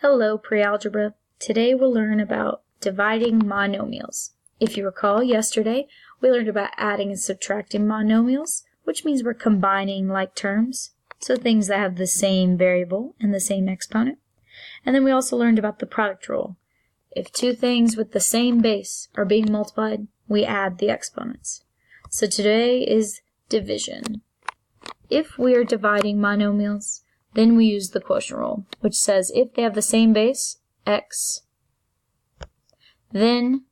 Hello, pre-algebra. Today we'll learn about dividing monomials. If you recall, yesterday we learned about adding and subtracting monomials, which means we're combining like terms, so things that have the same variable and the same exponent. And then we also learned about the product rule. If two things with the same base are being multiplied, we add the exponents. So today is division. If we are dividing monomials, then we use the quotient rule, which says if they have the same base, x, then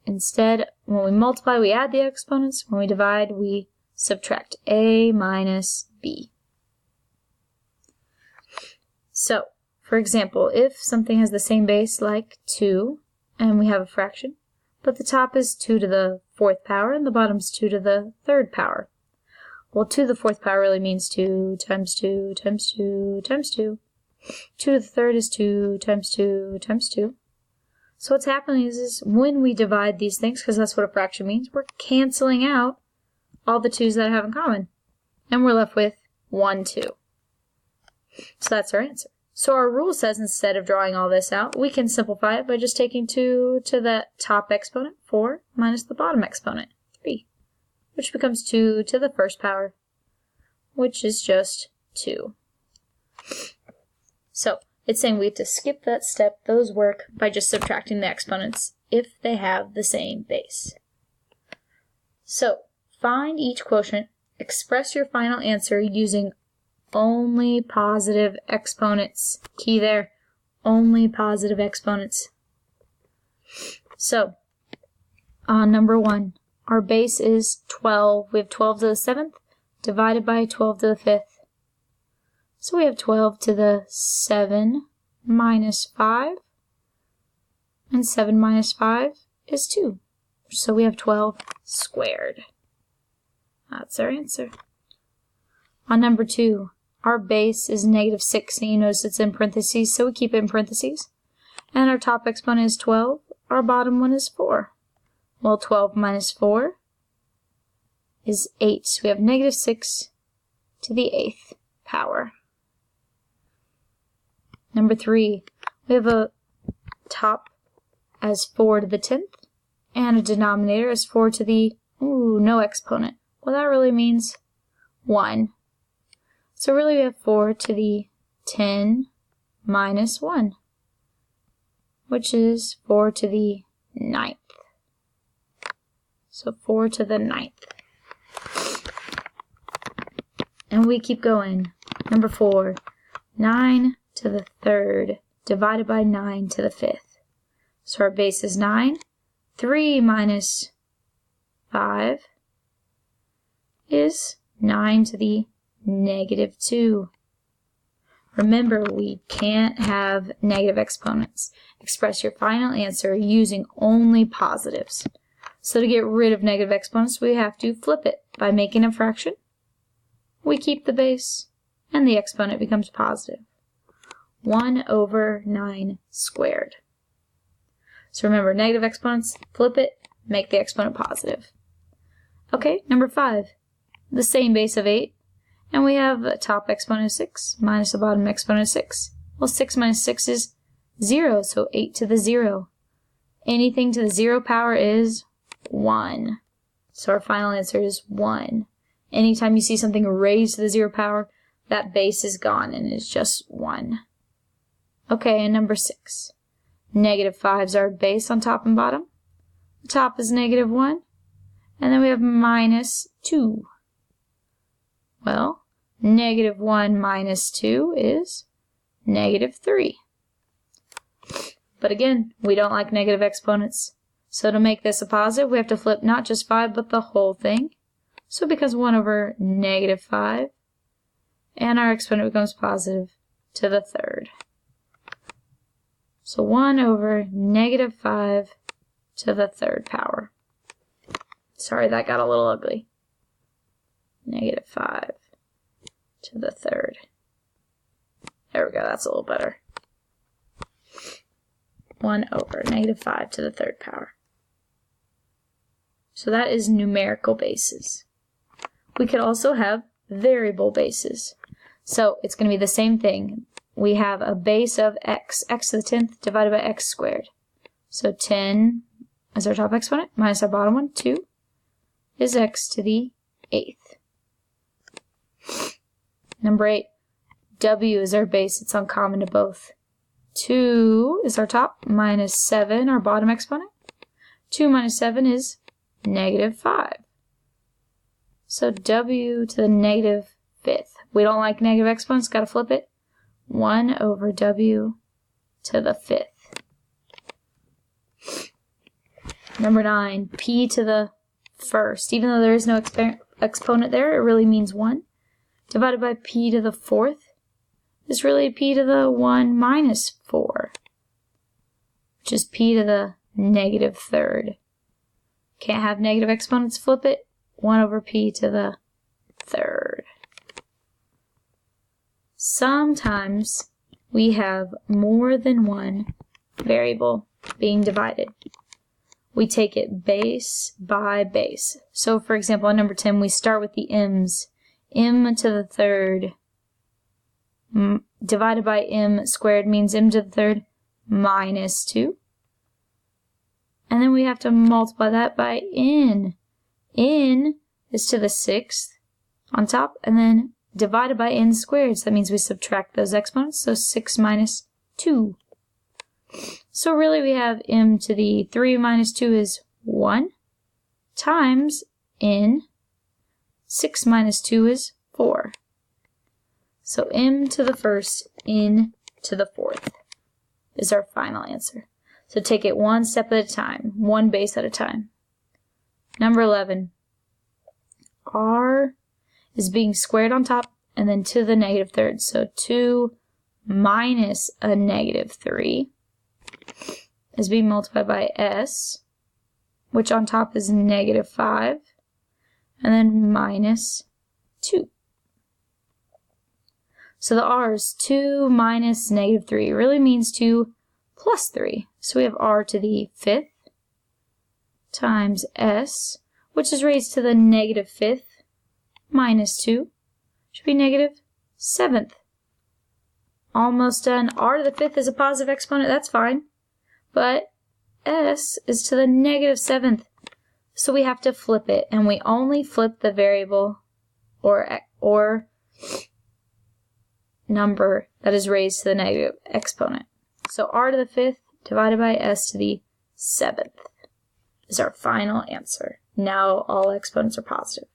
instead, when we multiply, we add the exponents. When we divide, we subtract a minus b. So, for example, if something has the same base, like 2, and we have a fraction, but the top is 2 to the 4th power and the bottom is 2 to the 3rd power. Well, 2 to the 4th power really means 2 times 2 times 2 times 2. 2 to the 3rd is 2 times 2 times 2. So what's happening is when we divide these things, because that's what a fraction means, we're canceling out all the 2's that I have in common. And we're left with 1, 2. So that's our answer. So our rule says instead of drawing all this out, we can simplify it by just taking 2 to the top exponent, 4, minus the bottom exponent, 3. Which becomes 2 to the 1st power, which is just 2. So, it's saying we have to skip that step. Those work by just subtracting the exponents if they have the same base. So, find each quotient, express your final answer using only positive exponents. Key there, only positive exponents. So, on number 1, our base is 12. We have 12 to the 7th divided by 12 to the 5th. So we have 12 to the 7 minus 5. And 7 minus 5 is 2. So we have 12 squared. That's our answer. On number 2, our base is negative 6. And you notice it's in parentheses, so we keep it in parentheses. And our top exponent is 12. Our bottom one is 4. Well, 12 minus 4 is 8. So we have negative 6 to the 8th power. Number 3, we have a top as 4 to the 10th and a denominator as 4 to the, no exponent. Well, that really means 1. So really we have 4 to the 10 minus 1, which is 4 to the 9th. So 4 to the 9th. And we keep going. Number 4, 9 to the 3rd divided by 9 to the 5th. So our base is 9. 3 minus 5 is 9 to the negative 2. Remember, we can't have negative exponents. Express your final answer using only positives. So to get rid of negative exponents, we have to flip it by making a fraction. We keep the base, and the exponent becomes positive. 1 over 9 squared. So remember, negative exponents, flip it, make the exponent positive. Okay, number 5, the same base of 8, and we have a top exponent of 6 minus a bottom exponent of 6. Well, 6 minus 6 is 0, so 8 to the 0. Anything to the 0 power is 1. So our final answer is 1. Anytime you see something raised to the 0 power, that base is gone and it's just 1. Okay, and number 6. Negative 5 is our base on top and bottom. The top is negative 1. And then we have minus 2. Well, negative 1 minus 2 is negative 3. But again, we don't like negative exponents. So to make this a positive, we have to flip not just 5, but the whole thing. So it becomes 1 over negative 5. And our exponent becomes positive to the 3rd. So 1 over negative 5 to the 3rd power. Sorry, that got a little ugly. Negative 5 to the 3rd. There we go, that's a little better. 1 over negative 5 to the 3rd power. So that is numerical bases. We could also have variable bases. So it's going to be the same thing. we have a base of x to the 10th divided by x squared. So 10 is our top exponent minus our bottom one, 2, is x to the 8th. Number 8, w is our base. It's uncommon to both. 2 is our top minus 7, our bottom exponent. 2 minus 7 is negative 5. So w to the negative 5th. We don't like negative exponents, got to flip it. 1 over w to the 5th. Number 9, p to the 1st. Even though there is no exponent there, it really means 1. Divided by p to the 4th is really p to the 1 minus 4, which is p to the negative 3rd. Can't have negative exponents, flip it. 1 over p to the 3rd. Sometimes we have more than one variable being divided. We take it base by base. So for example, on number 10, we start with the m's. M to the 3rd divided by m squared means m to the 3rd minus 2. And then we have to multiply that by n. N is to the 6th on top, and then divided by n squared. So that means we subtract those exponents. So 6 minus 2. So really we have m to the 3 minus 2 is 1 times n. 6 minus 2 is 4. So m to the 1st, n to the 4th is our final answer. So take it one step at a time, one base at a time. Number 11, r is being squared on top and then to the negative 3rd. So 2 minus a negative 3 is being multiplied by s, which on top is negative 5, and then minus 2. So the r is 2 minus negative 3. It really means 2 plus 3. So we have r to the 5th times s, which is raised to the negative 5th minus 2, should be negative 7th. Almost done. R to the 5th is a positive exponent, that's fine. But s is to the negative 7th. So we have to flip it, and we only flip the variable or number that is raised to the negative exponent. So r to the 5th divided by s to the 7th is our final answer. Now all exponents are positive.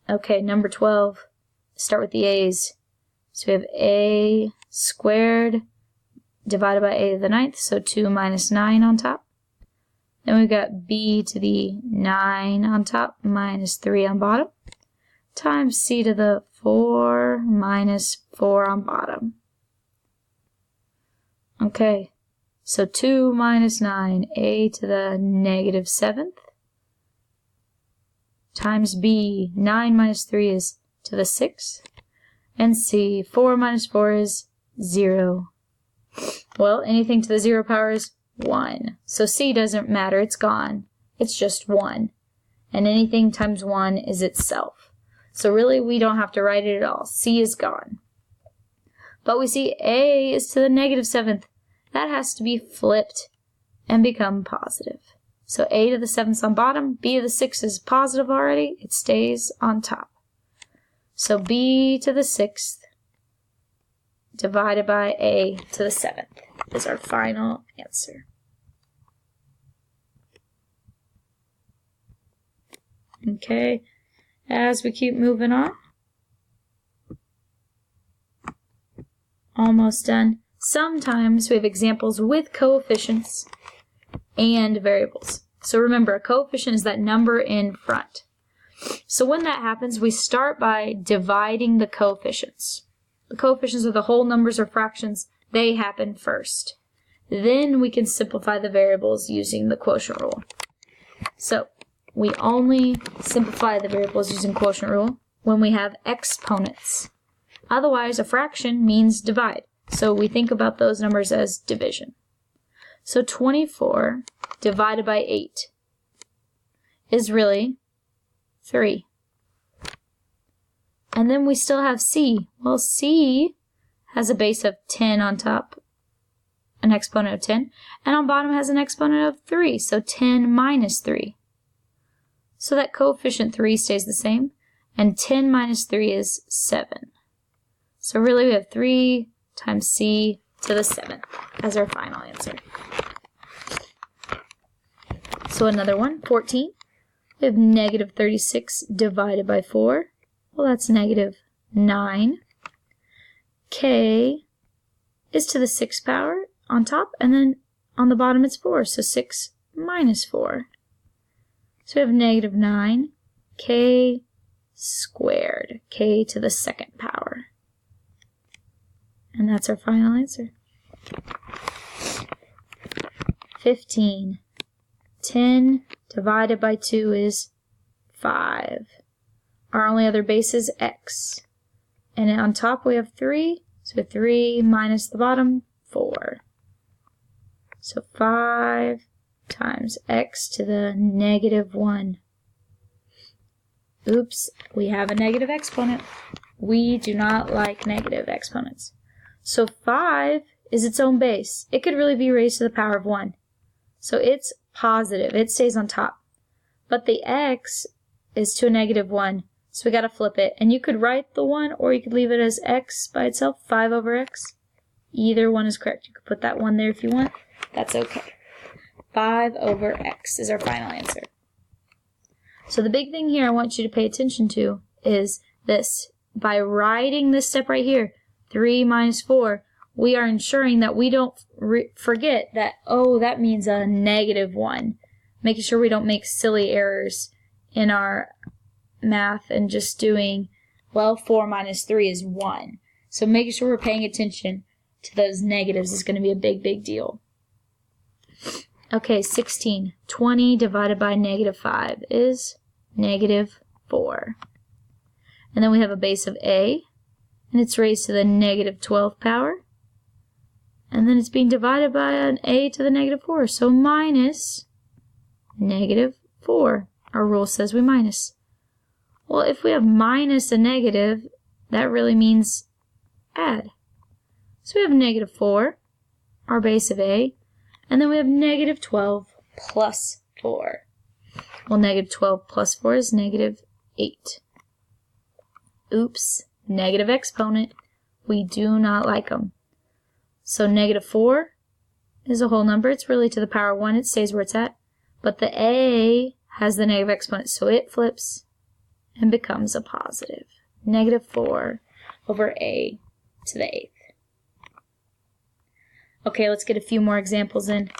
Okay, number 12. Start with the a's. So we have a squared divided by a to the 9th, so 2 minus 9 on top. Then we've got b to the 9 on top minus 3 on bottom times c to the 4 minus 4 on bottom. Okay, so 2 minus 9, a to the negative 7th times b, 9 minus 3 is to the 6th, and c, 4 minus 4 is 0. Well, anything to the 0 power is 1. So c doesn't matter, it's gone. It's just 1. And anything times 1 is itself. So really, we don't have to write it at all. C is gone. But we see a is to the negative 7th. That has to be flipped and become positive. So a to the 7th on bottom, b to the 6th is positive already. It stays on top. So b to the 6th divided by a to the 7th is our final answer. Okay, as we keep moving on. Almost done. Sometimes we have examples with coefficients and variables. So remember, a coefficient is that number in front. So when that happens, we start by dividing the coefficients. The coefficients are the whole numbers or fractions. They happen first. Then we can simplify the variables using the quotient rule. So we only simplify the variables using quotient rule when we have exponents. Otherwise, a fraction means divide. So we think about those numbers as division. So 24 divided by 8 is really 3. And then we still have c. Well, c has a base of 10 on top, an exponent of 10, and on bottom has an exponent of 3, so 10 minus 3. So that coefficient 3 stays the same, and 10 minus 3 is 7. So really we have 3 times c to the 7th as our final answer. So another one, 14. We have negative 36 divided by 4. Well, that's negative 9. K is to the 6th power on top, and then on the bottom it's 4, so 6 minus 4. So we have negative 9, k squared, k to the 2nd power. And that's our final answer. 15. 10 divided by 2 is 5. Our only other base is x. And on top we have 3, so 3 minus the bottom, 4. So 5 times x to the negative 1. Oops, we have a negative exponent. We do not like negative exponents. So 5 is its own base. It could really be raised to the power of 1. So it's positive. It stays on top. But the x is to a negative 1. So we got to flip it. And you could write the 1, or you could leave it as x by itself, 5 over x. Either one is correct. You could put that 1 there if you want. That's okay. 5 over x is our final answer. So the big thing here I want you to pay attention to is this. By writing this step right here, 3 minus 4, we are ensuring that we don't forget that, oh, that means a negative 1. Making sure we don't make silly errors in our math and just doing, well, 4 minus 3 is 1. So making sure we're paying attention to those negatives is going to be a big, big deal. Okay, 16. 20 divided by negative 5 is negative 4. And then we have a base of a, and it's raised to the negative 12th power. And then it's being divided by an a to the negative 4, so minus negative 4. Our rule says we minus. Well, if we have minus a negative, that really means add. So we have negative 4, our base of a, and then we have negative 12 plus 4. Well, negative 12 plus 4 is negative 8. Oops, negative exponent. We do not like them. So negative 4 is a whole number. It's really to the power of 1. It stays where it's at. But the a has the negative exponent, so it flips and becomes a positive. Negative 4 over a to the 8th. Okay, let's get a few more examples in.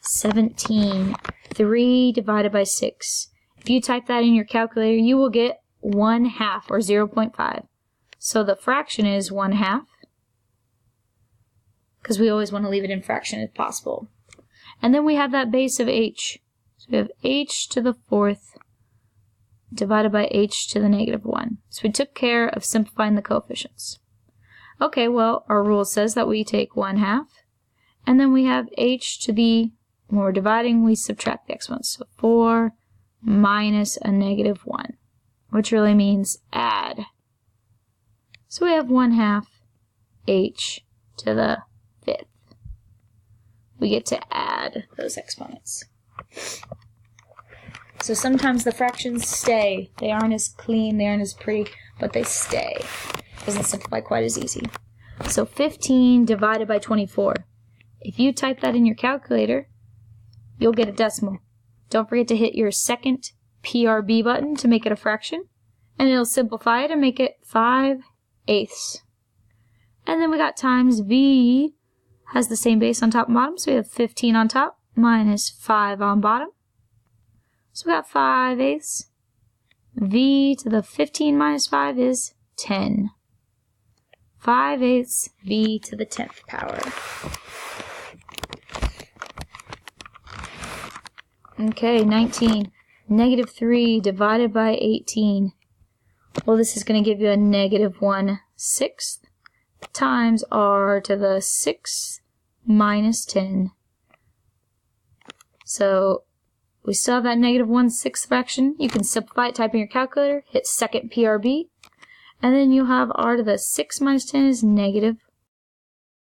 17. 3 divided by 6. If you type that in your calculator, you will get 1/2 or 0.5. So the fraction is 1/2, because we always want to leave it in fraction if possible. And then we have that base of h. So we have h to the 4th divided by h to the negative 1. So we took care of simplifying the coefficients. Okay, well, our rule says that we take 1/2, and then we have h to the, when we're dividing, we subtract the exponents. So 4 minus a negative 1, which really means add. So we have 1/2 h to the 5th. We get to add those exponents. So sometimes the fractions stay. They aren't as clean, they aren't as pretty, but they stay. Doesn't simplify quite as easy. So 15 divided by 24. If you type that in your calculator, you'll get a decimal. Don't forget to hit your second PRB button to make it a fraction, and it'll simplify it and make it 5/8. And then we got times v has the same base on top and bottom, so we have 15 on top minus 5 on bottom. So we got 5/8. V to the 15 minus 5 is 10. 5/8 v to the 10th power. Okay, 19. Negative 3 divided by 18. Well, this is going to give you a negative 1/6 times r to the 6th minus 10. So we still have that negative 1/6 fraction. You can simplify it, type in your calculator, hit second PRB, And then you'll have r to the 6 minus 10 is negative